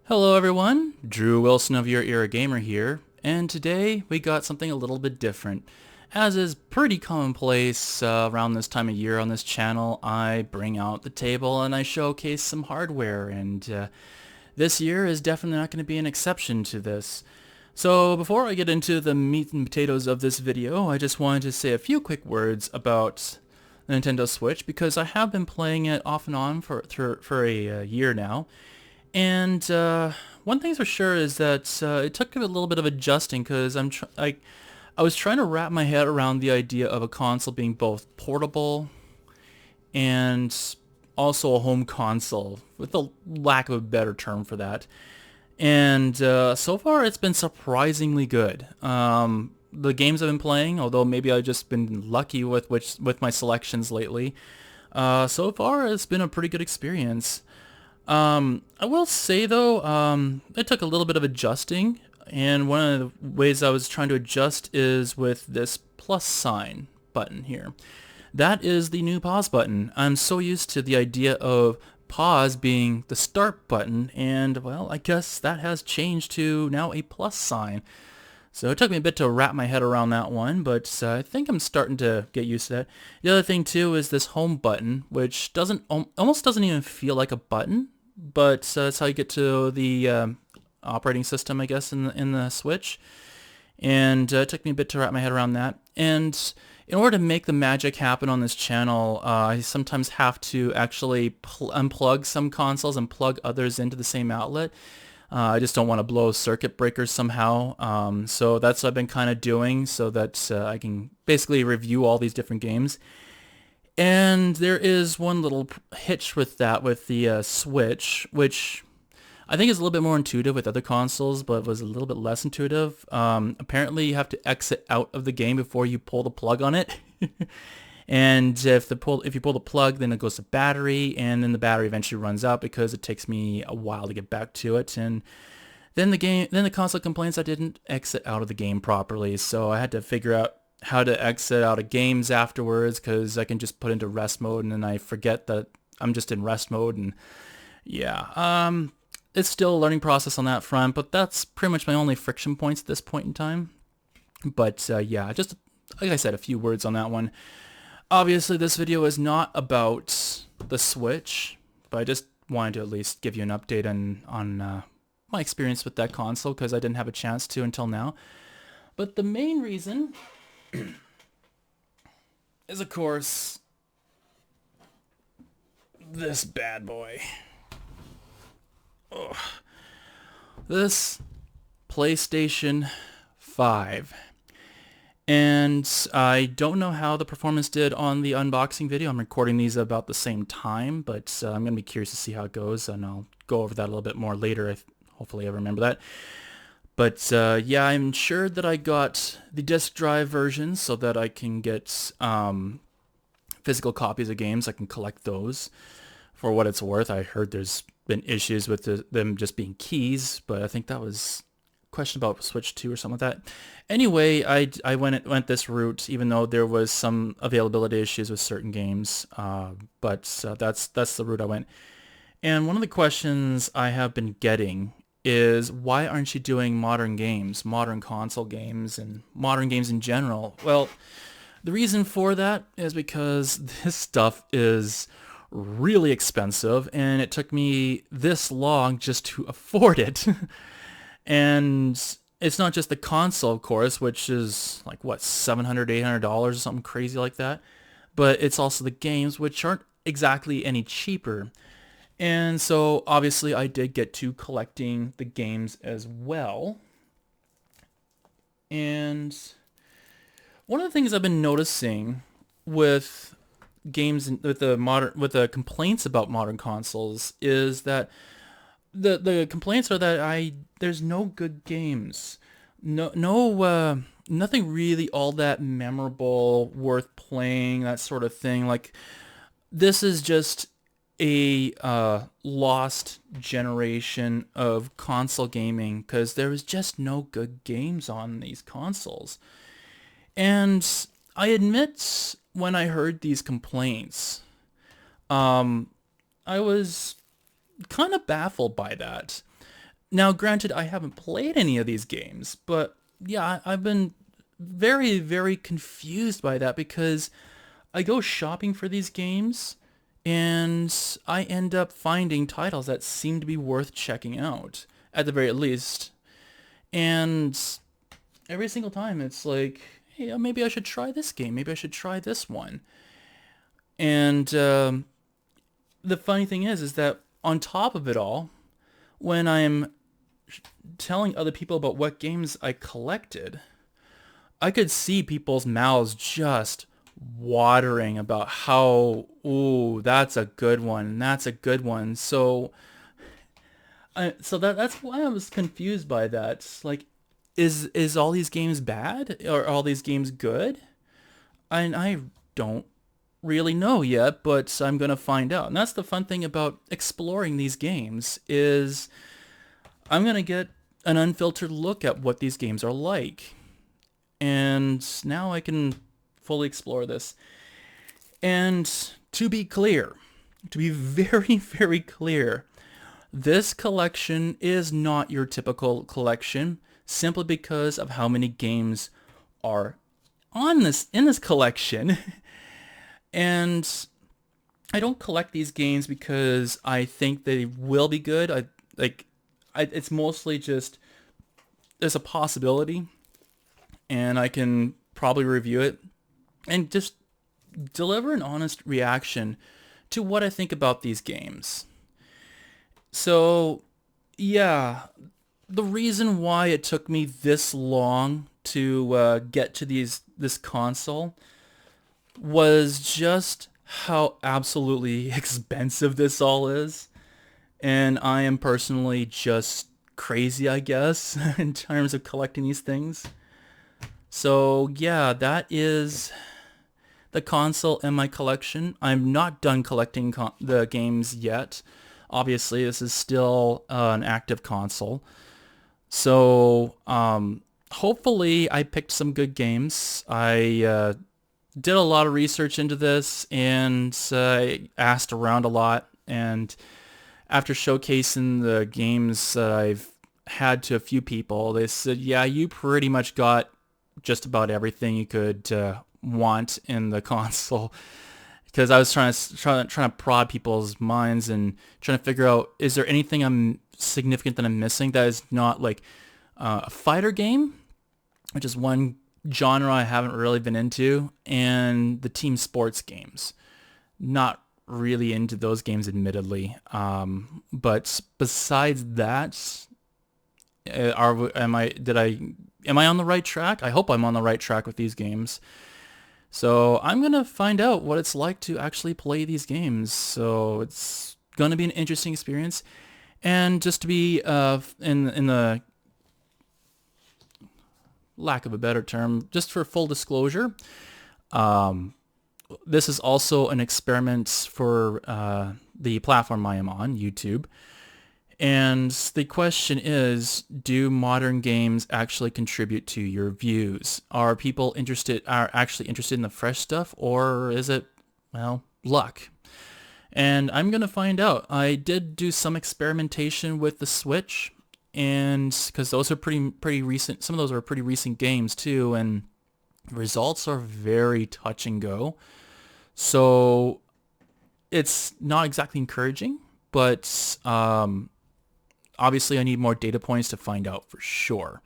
Hello everyone, Drew Wilson of Your Era Gamer here, and today we got something a little bit different. As is pretty commonplace around this time of year on this channel, I bring out the table and I showcase some hardware, and this year is definitely not going to be an exception to this. So before I get into the meat and potatoes of this video, I just wanted to say a few quick words about the Nintendo Switch because I have been playing it off and on for a year now. And one thing's for sure is that it took a little bit of adjusting because I was trying to wrap my head around the idea of a console being both portable and also a home console, with the lack of a better term for that. And so far it's been surprisingly good. The games I've been playing, although maybe I've just been lucky with my selections lately, so far it's been a pretty good experience. I will say though, it took a little bit of adjusting, and one of the ways I was trying to adjust is with this plus sign button here. That is the new pause button. I'm so used to the idea of pause being the start button, and well, I guess that has changed to now a plus sign. So it took me a bit to wrap my head around that one, but I think I'm starting to get used to that. The other thing too is this home button, which almost doesn't even feel like a button, but that's how you get to the operating system, I guess, in the Switch. And it took me a bit to wrap my head around that. And in order to make the magic happen on this channel, I sometimes have to actually unplug some consoles and plug others into the same outlet. I just don't want to blow circuit breakers somehow. So that's what I've been kind of doing so that I can basically review all these different games. And there is one little hitch with that, with the Switch, which I think is a little bit more intuitive with other consoles, but was a little bit less intuitive. Apparently you have to exit out of the game before you pull the plug on it. And if you pull the plug, then it goes to battery, and then the battery eventually runs out because it takes me a while to get back to it. And then the console complains I didn't exit out of the game properly, so I had to figure out how to exit out of games afterwards, because I can just put into rest mode and then I forget that I'm just in rest mode. And yeah, it's still a learning process on that front, but that's pretty much my only friction points at this point in time. But yeah, just like I said, a few words on that one. Obviously this video is not about the Switch, but I just wanted to at least give you an update on my experience with that console, because I didn't have a chance to until now. But the main reason is, of course, this bad boy. Ugh. This PlayStation 5. And I don't know how the performance did on the unboxing video. I'm recording these about the same time, but I'm going to be curious to see how it goes, and I'll go over that a little bit more later. Hopefully I remember that. But yeah, I'm sure that I got the disk drive version so that I can get physical copies of games. I can collect those for what it's worth. I heard there's been issues with them just being keys, but I think that was a question about Switch 2 or something like that. Anyway, I went this route, even though there was some availability issues with certain games, but that's the route I went. And one of the questions I have been getting is, why aren't you doing modern games, modern console games, and modern games in general? Well, the reason for that is because this stuff is really expensive, and it took me this long just to afford it. And it's not just the console, of course, which is like, what, $700, $800 or something crazy like that, but it's also the games, which aren't exactly any cheaper. And so obviously I did get to collecting the games as well. And one of the things I've been noticing with games, with the complaints about modern consoles, is that the complaints are that there's no good games. Nothing really all that memorable, worth playing, that sort of thing. Like, this is just a lost generation of console gaming, because there was just no good games on these consoles. And I admit, when I heard these complaints, I was kind of baffled by that. Now, granted, I haven't played any of these games, but yeah, I've been very, very confused by that because I go shopping for these games and I end up finding titles that seem to be worth checking out, at the very least. And every single time it's like, hey, maybe I should try this game. Maybe I should try this one. And the funny thing is that on top of it all, when I'm telling other people about what games I collected, I could see people's mouths just watering about how, ooh, that's a good one. That's a good one. So that's why I was confused by that. Like, is all these games bad or are all these games good? And I don't really know yet, but I'm gonna find out. And that's the fun thing about exploring these games is I'm gonna get an unfiltered look at what these games are like. And now I can fully explore this. And to be clear, to be very, very clear, this collection is not your typical collection simply because of how many games are on this in this collection. And I don't collect these games because I think they will be good. It's mostly just there's a possibility and I can probably review it and just deliver an honest reaction to what I think about these games. So, yeah, the reason why it took me this long to get to this console was just how absolutely expensive this all is. And I am personally just crazy, I guess, in terms of collecting these things. So yeah, that is the console in my collection. I'm not done collecting the games yet. Obviously, this is still an active console. So hopefully I picked some good games. I did a lot of research into this and asked around a lot. And after showcasing the games that I've had to a few people, they said, yeah, you pretty much got just about everything you could want in the console. Because I was trying to prod people's minds and trying to figure out, is there anything I'm significant that I'm missing that is not like a fighter game, which is one genre I haven't really been into, and the team sports games. Not really into those games, admittedly. But besides that, am I on the right track? I hope I'm on the right track with these games. So I'm gonna find out what it's like to actually play these games. So it's gonna be an interesting experience. And just to be in the lack of a better term, just for full disclosure, this is also an experiment for the platform I am on, YouTube. And the question is, do modern games actually contribute to your views? Are people actually interested in the fresh stuff, or is it, well, luck? And I'm going to find out. I did do some experimentation with the Switch, and because those are pretty recent, some of those are pretty recent games too, and results are very touch and go. So it's not exactly encouraging, but obviously I need more data points to find out for sure.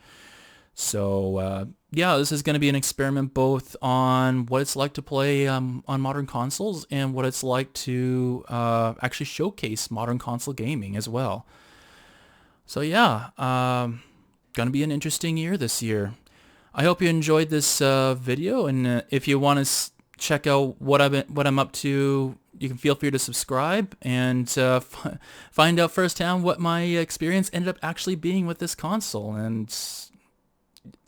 So yeah, this is going to be an experiment both on what it's like to play on modern consoles and what it's like to actually showcase modern console gaming as well. So yeah, going to be an interesting year this year. I hope you enjoyed this video, and if you want to check out what I'm up to, you can feel free to subscribe and find out firsthand what my experience ended up actually being with this console. And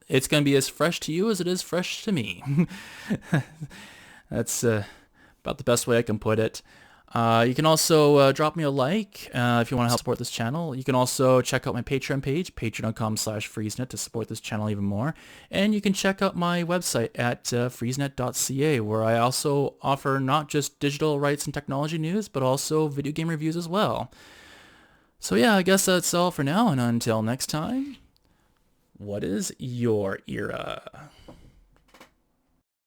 it's going to be as fresh to you as it is fresh to me. That's about the best way I can put it. You can also drop me a like if you want to help support this channel. You can also check out my Patreon page, patreon.com/freezenet, to support this channel even more. And you can check out my website at freezenet.ca, where I also offer not just digital rights and technology news, but also video game reviews as well. So yeah, I guess that's all for now, and until next time, what is your era?